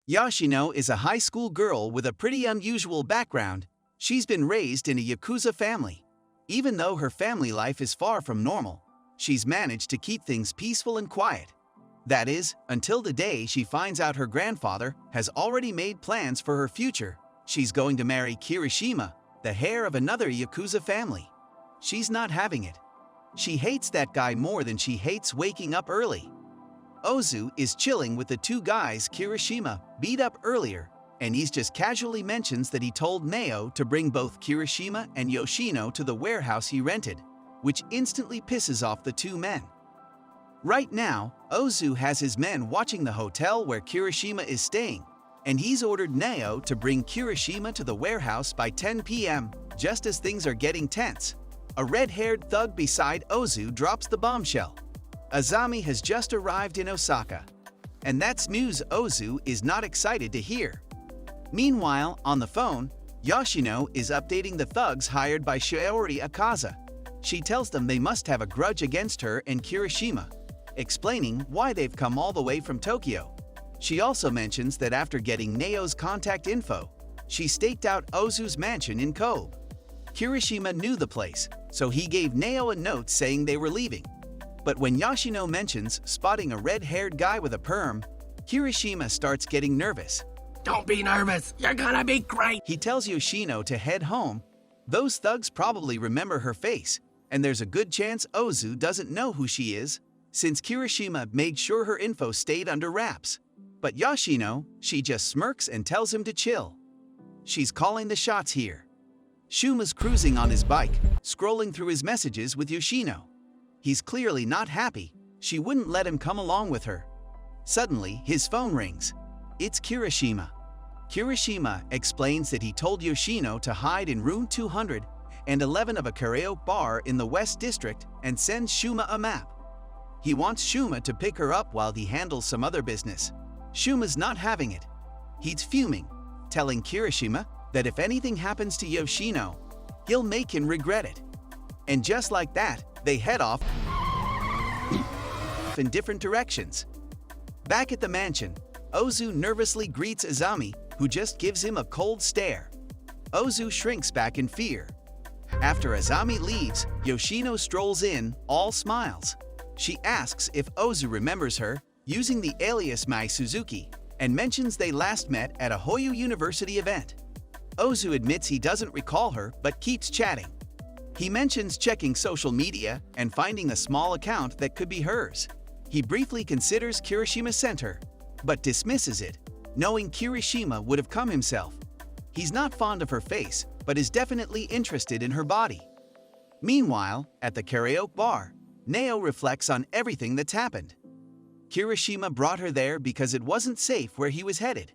Yoshino is a high school girl with a pretty unusual background. She's been raised in a Yakuza family. Even though her family life is far from normal, she's managed to keep things peaceful and quiet. That is, until the day she finds out her grandfather has already made plans for her future. She's going to marry Kirishima, the heir of another Yakuza family. She's not having it. She hates that guy more than she hates waking up early. Ozu is chilling with the two guys Kirishima beat up earlier, and he's just casually mentions that he told Nao to bring both Kirishima and Yoshino to the warehouse he rented, which instantly pisses off the two men. Right now, Ozu has his men watching the hotel where Kirishima is staying, and he's ordered Nao to bring Kirishima to the warehouse by 10 p.m. Just as things are getting tense, a red-haired thug beside Ozu drops the bombshell. Azami has just arrived in Osaka, and that's news Ozu is not excited to hear. Meanwhile, on the phone, Yoshino is updating the thugs hired by Shiori Akaza. She tells them they must have a grudge against her and Kirishima, explaining why they've come all the way from Tokyo. She also mentions that after getting Nao's contact info, she staked out Ozu's mansion in Kobe. Kirishima knew the place, so he gave Nao a note saying they were leaving. But when Yoshino mentions spotting a red-haired guy with a perm, Kirishima starts getting nervous. Don't be nervous, you're gonna be great! He tells Yoshino to head home. Those thugs probably remember her face, and there's a good chance Ozu doesn't know who she is, since Kirishima made sure her info stayed under wraps. But Yoshino, she just smirks and tells him to chill. She's calling the shots here. Shuma's cruising on his bike, scrolling through his messages with Yoshino. He's clearly not happy. She wouldn't let him come along with her. Suddenly, his phone rings. It's Kirishima. Kirishima explains that he told Yoshino to hide in room 211 of a karaoke bar in the West District and sends Shuma a map. He wants Shuma to pick her up while he handles some other business. Shuma's not having it. He's fuming, telling Kirishima that if anything happens to Yoshino, he'll make him regret it. And just like that, they head off in different directions. Back at the mansion, Ozu nervously greets Azami, who just gives him a cold stare. Ozu shrinks back in fear. After Azami leaves, Yoshino strolls in, all smiles. She asks if Ozu remembers her, using the alias Mai Suzuki, and mentions they last met at a Hoyu University event. Ozu admits he doesn't recall her but keeps chatting. He mentions checking social media and finding a small account that could be hers. He briefly considers Kirishima sent her, but dismisses it, knowing Kirishima would have come himself. He's not fond of her face, but is definitely interested in her body. Meanwhile, at the karaoke bar, Nao reflects on everything that's happened. Kirishima brought her there because it wasn't safe where he was headed.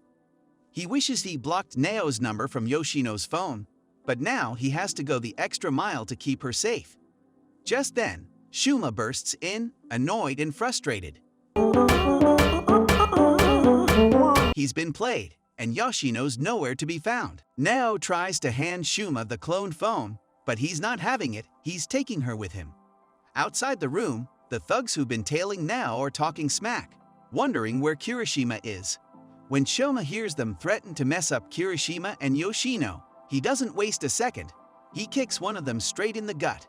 He wishes he blocked Nao's number from Yoshino's phone, but now he has to go the extra mile to keep her safe. Just then, Shuma bursts in, annoyed and frustrated. He's been played, and Yoshino's nowhere to be found. Nao tries to hand Shuma the cloned phone, but he's not having it, he's taking her with him. Outside the room, the thugs who've been tailing Nao are talking smack, wondering where Kirishima is. When Shoma hears them threaten to mess up Kirishima and Yoshino, he doesn't waste a second. He kicks one of them straight in the gut.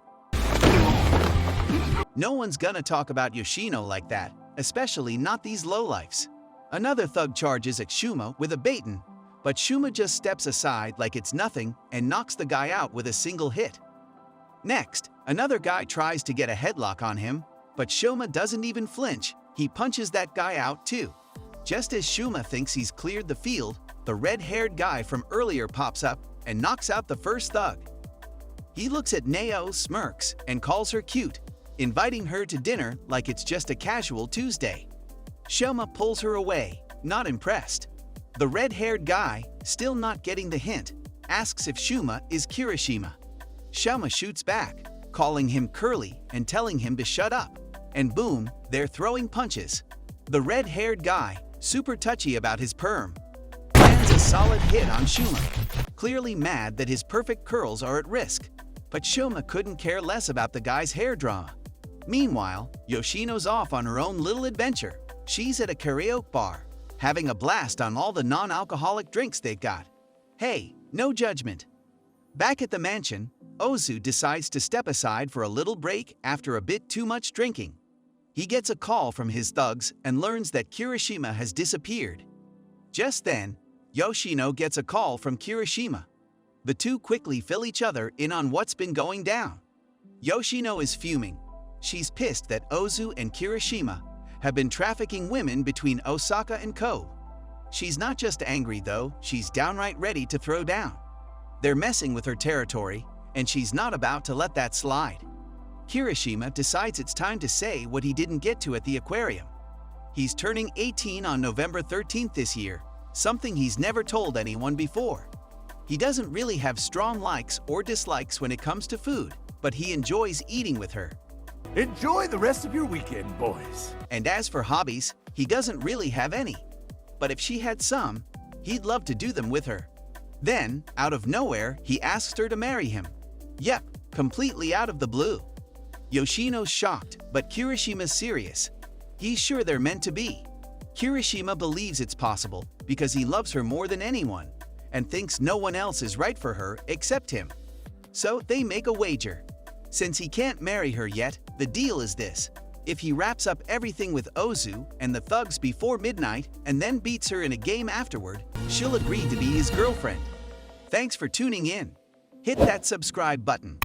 No one's gonna talk about Yoshino like that, especially not these lowlifes. Another thug charges at Shuma with a baton, but Shuma just steps aside like it's nothing and knocks the guy out with a single hit. Next, another guy tries to get a headlock on him, but Shuma doesn't even flinch. He punches that guy out too. Just as Shuma thinks he's cleared the field, the red-haired guy from earlier pops up and knocks out the first thug. He looks at Nao, smirks, and calls her cute, inviting her to dinner like it's just a casual Tuesday. Shoma pulls her away, not impressed. The red-haired guy, still not getting the hint, asks if Shuma is Kirishima. Shoma shoots back, calling him curly and telling him to shut up. And boom, they're throwing punches. The red-haired guy, super touchy about his perm, lands a solid hit on Shuma, clearly mad that his perfect curls are at risk. But Shoma couldn't care less about the guy's hair drama. Meanwhile, Yoshino's off on her own little adventure. She's at a karaoke bar, having a blast on all the non-alcoholic drinks they've got. Hey, no judgment. Back at the mansion, Ozu decides to step aside for a little break after a bit too much drinking. He gets a call from his thugs and learns that Kirishima has disappeared. Just then, Yoshino gets a call from Kirishima. The two quickly fill each other in on what's been going down. Yoshino is fuming. She's pissed that Ozu and Kirishima have been trafficking women between Osaka and Kobe. She's not just angry though, she's downright ready to throw down. They're messing with her territory, and she's not about to let that slide. Kirishima decides it's time to say what he didn't get to at the aquarium. He's turning 18 on November 13th this year, something he's never told anyone before. He doesn't really have strong likes or dislikes when it comes to food, but he enjoys eating with her. Enjoy the rest of your weekend, boys. And as for hobbies, he doesn't really have any. But if she had some, he'd love to do them with her. Then, out of nowhere, he asks her to marry him. Yep, completely out of the blue. Yoshino's shocked, but Kirishima's serious. He's sure they're meant to be. Kirishima believes it's possible because he loves her more than anyone and thinks no one else is right for her except him. So they make a wager. Since he can't marry her yet, the deal is this. If he wraps up everything with Ozu and the thugs before midnight and then beats her in a game afterward, she'll agree to be his girlfriend. Thanks for tuning in. Hit that subscribe button.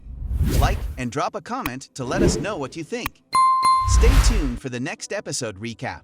Like and drop a comment to let us know what you think. Stay tuned for the next episode recap.